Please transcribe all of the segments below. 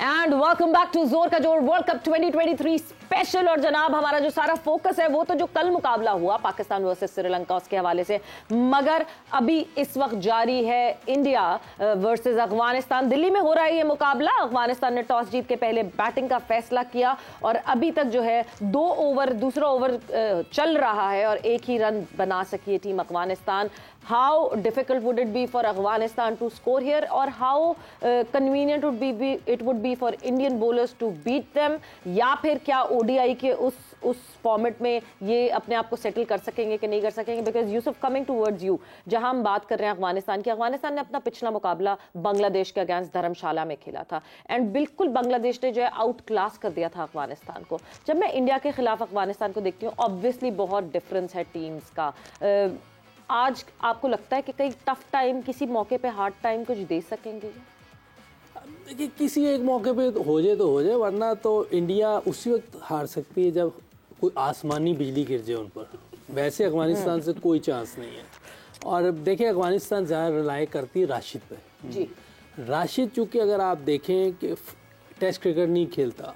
And welcome back to जोर का जोर वर्ल्ड कप 2023 स्पेशल। और जनाब हमारा जो सारा फोकस है वो तो जो कल मुकाबला हुआ पाकिस्तान वर्सेस श्रीलंका उसके हवाले से, मगर अभी इस वक्त जारी है इंडिया वर्सेस अफगानिस्तान। दिल्ली में हो रहा है ये मुकाबला। अफगानिस्तान ने टॉस जीत के पहले बैटिंग का फैसला किया और अभी तक जो है दूसरा ओवर चल रहा है और एक ही रन बना सकी है team Afghanistan. How difficult would it be for Afghanistan to score here, or how convenient it would be for Indian bowlers to beat them? या फिर क्या ODI के उस फॉर्मेट में ये अपने आप को सेटल कर सकेंगे कि नहीं कर सकेंगे? Because Yusuf coming towards you, जहां हम बात कर रहे हैं अफगानिस्तान की, अफगानिस्तान ने अपना पिछला मुकाबला बांग्लादेश के अगेंस्ट धर्मशाला में खेला था एंड बिल्कुल बांग्लादेश ने जो है आउट क्लास कर दिया था अफगानिस्तान को। जब मैं इंडिया के खिलाफ अफगानिस्तान को देखती हूँ, ऑब्वियसली बहुत डिफरेंस है टीम्स का। आज आपको लगता है कि कई टफ टाइम, किसी मौके पे हार्ड टाइम कुछ दे सकेंगे? देखिए, किसी एक मौके पे हो जाए तो हो जाए, वरना तो इंडिया उसी वक्त हार सकती है जब कोई आसमानी बिजली गिर जाए उन पर। वैसे अफगानिस्तान से कोई चांस नहीं है। और देखिए, अफगानिस्तान ज़्यादा रिलाय करती है राशिद पे। जी, राशिद चूँकि अगर आप देखें कि टेस्ट क्रिकेट नहीं खेलता,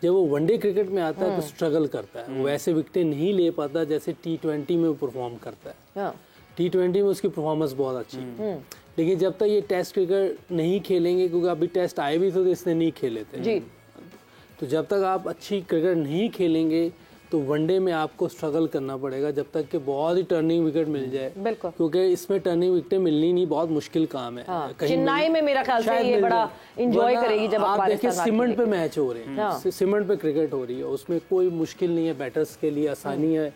जब वो वनडे क्रिकेट में आता है तो स्ट्रगल करता है। वो ऐसे विकेटें नहीं ले पाता जैसे T20 में वो परफॉर्म करता है। T20 में उसकी परफॉर्मेंस बहुत अच्छी है, लेकिन जब तक ये टेस्ट क्रिकेट नहीं खेलेंगे, क्योंकि अभी टेस्ट आए भी तो इसने नहीं खेले थे, तो जब तक आप अच्छी क्रिकेट नहीं खेलेंगे तो वनडे में आपको स्ट्रगल करना पड़ेगा जब तक कि बहुत ही टर्निंग विकेट मिल जाए। बिल्कुल, क्योंकि इसमें टर्निंग विकेटें मिलनी नहीं बहुत मुश्किल काम है। चेन्नई में मेरा ख्याल से ये बड़ा एंजॉय करेगी जब आप देखिए सीमेंट पे मैच हो रहे हैं, सीमेंट पे क्रिकेट हो रही है, उसमें कोई मुश्किल नहीं है। बैटर्स के लिए आसानी है,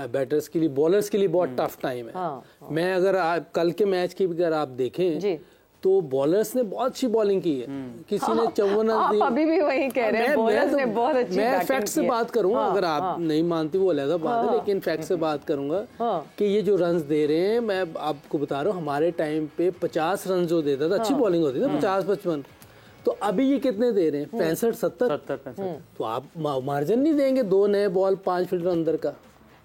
बैटर्स के लिए, बॉलर्स के लिए बहुत टफ टाइम है। मैं अगर कल के मैच की अगर आप देखें तो बॉलर्स ने बहुत अच्छी बॉलिंग की है। किसी ने 54 रन दिए। अभी भी वही कह रहे हैं, बॉलर्स ने बहुत अच्छी बैटिंग की है। मैं फैक्ट से बात करूंगा, अगर आप नहीं मानती वो अलग बात है, लेकिन फैक्ट से बात करूंगा कि ये जो रन्स दे रहे हैं, मैं आपको बता रहा हूँ, हमारे टाइम पे 50 रन जो देता था, अच्छी बॉलिंग होती थी, 50-55, तो अभी ये कितने दे रहे हैं? 65-70। तो आप मार्जिन नहीं देंगे 2 नए बॉल 5 फील्डर अंदर का?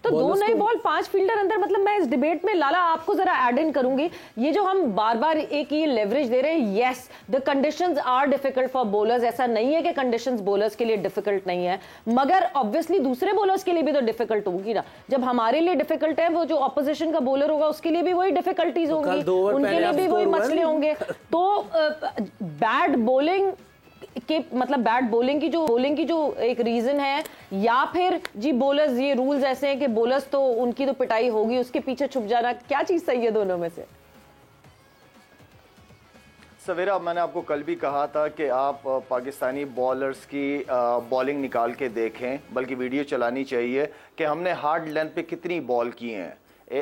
तो 2 नए बॉल 5 फील्डर अंदर, मतलब मैं इस डिबेट में लाला आपको जरा ऐड इन करूंगी। ये जो हम बार बार एक ये लेवरेज दे रहे हैं, yes the conditions are difficult for bowlers, ऐसा नहीं है कि कंडीशंस बॉलर्स के लिए डिफिकल्ट नहीं है, मगर ऑब्वियसली दूसरे बॉलर्स के लिए भी तो डिफिकल्ट होगी ना। जब हमारे लिए डिफिकल्ट है, वो जो ऑपोजिशन का बॉलर होगा उसके लिए भी वही डिफिकल्टीज होंगी, उनके लिए भी वही मसले होंगे। तो बैड बॉलिंग के मतलब बैट बॉलिंग की जो एक रीजन है, या फिर जी बॉलर्स, ये रूल्स ऐसे हैं कि बॉलर्स तो उनकी तो पिटाई होगी, उसके पीछे छुप जाना, क्या चीज सही है दोनों में से? सवेरा, मैंने आपको कल भी कहा था कि आप पाकिस्तानी बॉलर्स की बॉलिंग निकाल के देखें, बल्कि वीडियो चलानी चाहिए कि हमने हार्ड लेंथ पे कितनी बॉल की हैं।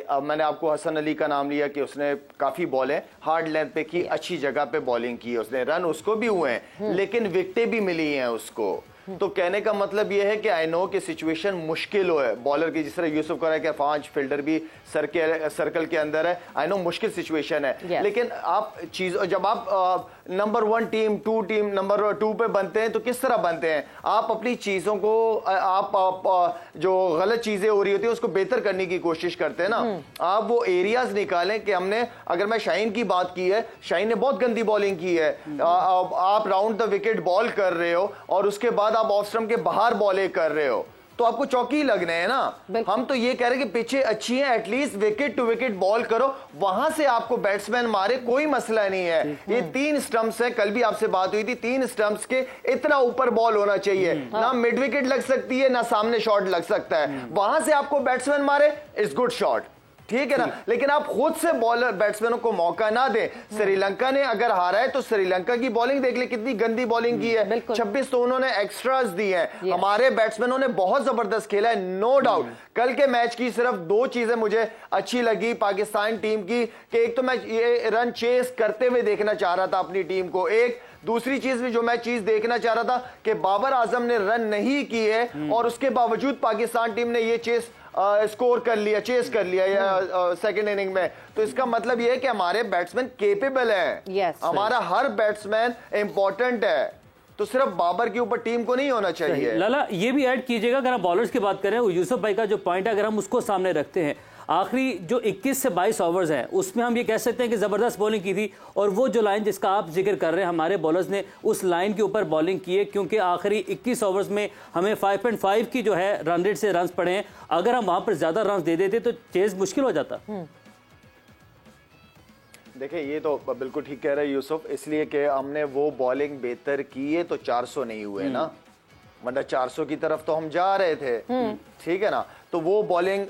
अब मैंने आपको हसन अली का नाम लिया कि उसने काफी बॉलें हार्ड लेंथ पे की, अच्छी जगह पे बॉलिंग की उसने, रन उसको भी हुए हैं, लेकिन विकेटें भी मिली हैं उसको। तो कहने का मतलब यह है कि आई नो कि सिचुएशन मुश्किल हो है बॉलर की, जिस तरह यूसुफ कह रहा है कि 5 फील्डर भी सर्कल के अंदर है, आई नो मुश्किल सिचुएशन है, लेकिन आप जब आप नंबर 1 टीम 2 टीम नंबर 2 पे बनते हैं तो किस तरह बनते हैं? आप अपनी चीजों को आप जो गलत चीजें हो रही होती है उसको बेहतर करने की कोशिश करते हैं ना। आप वो एरियाज निकालें कि हमने, अगर मैं शाहीन की बात की है, शाहीन ने बहुत गंदी बॉलिंग की है, आप राउंड द विकेट बॉल कर रहे हो और उसके बाद आप ऑफ स्टंप के बाहर बॉलिंग कर रहे हो, तो आपको चौकी लगने हैं ना। हम तो ये कह रहे हैं कि पिछे अच्छी है, at least wicket to wicket bowl करो, वहां से आपको बैट्समैन मारे कोई मसला नहीं है। ये 3 स्टंप्स हैं, कल भी आपसे बात हुई थी, 3 स्टंप्स के इतना ऊपर बॉल होना चाहिए, ना मिड विकेट लग सकती है ना सामने शॉट लग सकता है, वहां से आपको बैट्समैन मारे, इट्स गुड शॉट, ठीक है ना। लेकिन आप खुद से बॉलर बैट्समैनों को मौका ना दें। श्रीलंका ने अगर हारा है तो श्रीलंका की बॉलिंग देख ले, कितनी गंदी बॉलिंग की है, 26 तो उन्होंने एक्स्ट्रास दी हैं। हमारे बैट्समैनों ने बहुत जबरदस्त खेला है, नो डाउट। कल के मैच की सिर्फ 2 चीजें मुझे अच्छी लगी पाकिस्तान टीम की, कि एक तो मैं ये रन चेस करते हुए देखना चाह रहा था अपनी टीम को, एक दूसरी चीज भी जो मैं चीज देखना चाह रहा था कि बाबर आजम ने रन नहीं किए और उसके बावजूद पाकिस्तान टीम ने ये चेस स्कोर कर लिया, चेस कर लिया या सेकंड इनिंग में। तो इसका मतलब यह है कि हमारे बैट्समैन केपेबल हैं, हमारा हर बैट्समैन इंपॉर्टेंट है, तो सिर्फ बाबर के ऊपर टीम को नहीं होना चाहिए। लाला, ये भी ऐड कीजिएगा, अगर आप बॉलर्स की बात करें, यूसुफ भाई का जो पॉइंट है अगर हम उसको सामने रखते हैं, आखिरी जो 21 से 22 ओवर्स है उसमें हम ये कह सकते हैं कि ज़बरदस्त बॉलिंग की थी, और वो जो लाइन जिसका आप जिक्र कर रहे हैं हमारे बॉलर्स ने उस लाइन के ऊपर बॉलिंग की है, क्योंकि आखिरी 21 ओवर्स में हमें 5.5 की जो है रन रेट से रन पड़े हैं। अगर हम वहां पर ज़्यादा रन दे देते तो चेज मुश्किल हो जाता। देखिए ये तो बिल्कुल ठीक कह रहे हैं यूसुफ, इसलिए कि हमने वो बॉलिंग बेहतर की है तो 400 नहीं हुए ना, वरना 400 की तरफ तो हम जा रहे थे, ठीक है ना। तो वो बॉलिंग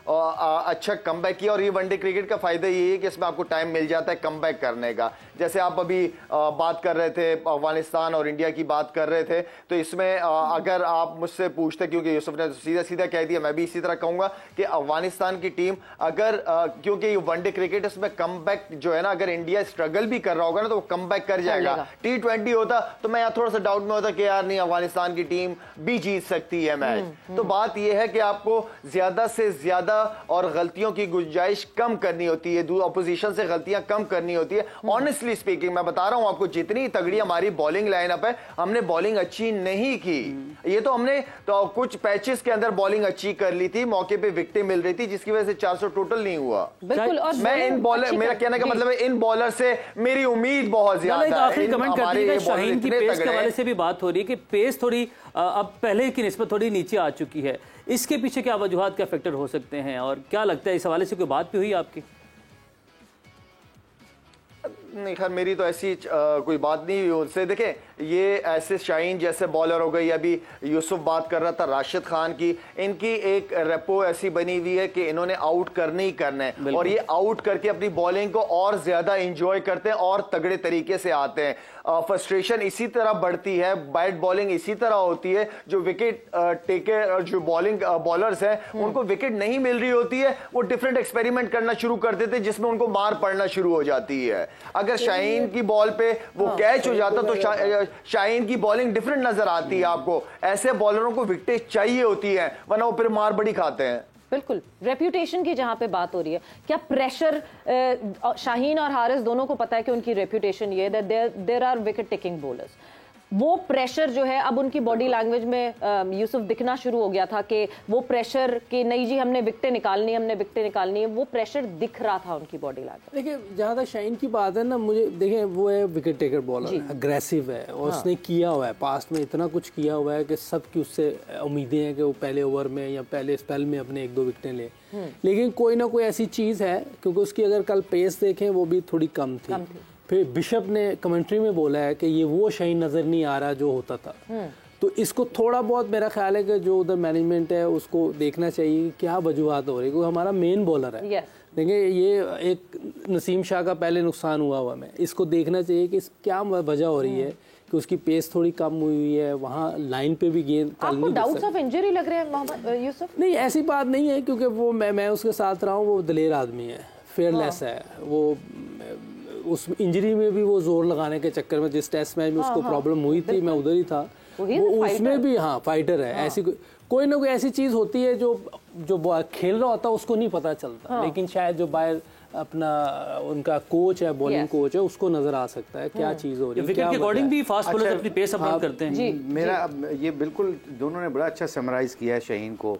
अच्छा कमबैक किया, और ये वनडे क्रिकेट का फायदा ये है कि इसमें आपको टाइम मिल जाता है कमबैक करने का। जैसे आप अभी बात कर रहे थे अफगानिस्तान और इंडिया की बात कर रहे थे, तो इसमें अगर आप मुझसे पूछते, क्योंकि यूसुफ ने सीधा सीधा कह दिया, मैं भी इसी तरह कहूंगा कि अफगानिस्तान की टीम अगर क्योंकि ये वनडे क्रिकेट इसमें कमबैक जो है ना, अगर इंडिया स्ट्रगल भी कर रहा होगा ना तो वो कमबैक कर जाएगा। T20 होता तो मैं यहाँ थोड़ा सा डाउट में होता कि यार नहीं, अफगानिस्तान की टीम भी जीत सकती है मैच। तो बात यह है कि आपको ज्यादा से ज्यादा और गलतियों की गुंजाइश कम करनी होती है, अपोजिशन से गलतियां कम करनी होती है। ऑनेस्टली स्पीकिंग मैं बता रहा हूं आपको, जितनी तगड़ी हमारी बॉलिंग लाइनअप है, हमने बॉलिंग अच्छी नहीं की। ये तो हमने तो कुछ पैचेस के अंदर बॉलिंग अच्छी कर ली थी, मौके पे विकेटें मिल रही थी, जिसकी वजह से 400 टोटल नहीं हुआ। बिल्कुल। और मैं इन बॉलर, मेरा कहने का मतलब है इन बॉलर से मेरी उम्मीद बहुत ज्यादा है। कमेंट कर दिया, शाहीन की पेस के हवाले से भी बात हो रही है कि पेस थोड़ी अब पहले की निस्बत थोड़ी नीचे आ चुकी है। इसके पीछे क्या वजूहात, क्या फैक्टर हो सकते हैं, और क्या लगता है इस हवाले से कोई बात भी हुई आपकी? नहीं खैर, मेरी तो ऐसी कोई बात नहीं हुई उनसे। देखें, ये ऐसे शाहीन जैसे बॉलर हो गई, अभी यूसुफ बात कर रहा था राशिद खान की, इनकी एक रेपो ऐसी बनी हुई है कि इन्होंने आउट करने ही करना है, और ये आउट करके अपनी बॉलिंग को और ज्यादा एंजॉय करते हैं और तगड़े तरीके से आते हैं। फ्रस्ट्रेशन इसी तरह बढ़ती है, बैट बॉलिंग इसी तरह होती है, जो विकेट टेकर और जो बॉलिंग बॉलर्स हैं उनको विकेट नहीं मिल रही होती है, वो डिफरेंट एक्सपेरिमेंट करना शुरू कर देते हैं, जिसमें उनको मार पड़ना शुरू हो जाती है। अगर शाहीन की बॉल पे वो कैच हो जाता तो शाहीन की बॉलिंग डिफरेंट नजर आती है आपको। ऐसे बॉलरों को विकेट चाहिए होती है, वरना वो फिर मार बड़ी खाते हैं। बिल्कुल। रेप्यूटेशन की जहां पे बात हो रही है, क्या प्रेशर, शाहीन और हारिस दोनों को पता है कि उनकी रेप्यूटेशन ये है, there are wicket taking bowlers, वो प्रेशर जो है अब उनकी बॉडी लैंग्वेज में यूसुफ दिखना शुरू हो गया था कि वो प्रेशर कि नहीं जी हमने विकेटें निकालनी है, वो प्रेशर दिख रहा था उनकी बॉडी लैंग्वेज। देखिए, जहाँ तक शाहीन की बात है ना, मुझे देखें वो है विकेट टेकर बॉलर, अग्रेसिव है, और उसने किया हुआ है पास्ट में, इतना कुछ किया हुआ है कि सबकी उससे उम्मीदें हैं कि वो पहले ओवर में या पहले स्पेल में अपने 1-2 विकेटें ले। लेकिन कोई ना कोई ऐसी चीज़ है, क्योंकि उसकी अगर कल पेस देखें वो भी थोड़ी कम थी। फिर बिशप ने कमेंट्री में बोला है कि ये वो शाहीन नजर नहीं आ रहा जो होता था। तो इसको थोड़ा बहुत मेरा ख्याल है कि जो उधर मैनेजमेंट है उसको देखना चाहिए क्या वजूहत हो रही है, क्योंकि हमारा मेन बॉलर है। देखिए, ये एक नसीम शाह का पहले नुकसान हुआ में, इसको देखना चाहिए कि क्या वजह हो रही है कि उसकी पेस थोड़ी कम हुई है, वहाँ लाइन पे भी गेंद। आपको डाउट्स ऑफ इंजरी लग रहे हैं मोहम्मद यूसुफ? नहीं, ऐसी बात नहीं है, क्योंकि वो मैं उसके साथ रहा हूँ, वो दलेर आदमी है, फेयरलेस है। वो उस इंजरी में भी वो जोर लगाने के चक्कर में, जिस टेस्ट मैच में उसको प्रॉब्लम हुई थी, मैं उधर ही था, वो उसमें भी फाइटर है। ऐसी कोई ना कोई ऐसी चीज होती है जो खेल रहा होता है उसको नहीं पता चलता, लेकिन शायद जो बाहर अपना उनका कोच है, बॉलिंग कोच है, उसको नजर आ सकता है क्या चीज हो रही है। विकेट के अकॉर्डिंग भी फास्ट बॉलर्स अपनी पेस अपलोड करते हैं। मेरा ये बिल्कुल दोनों ने बड़ा अच्छा समराइज किया है शाहीन को।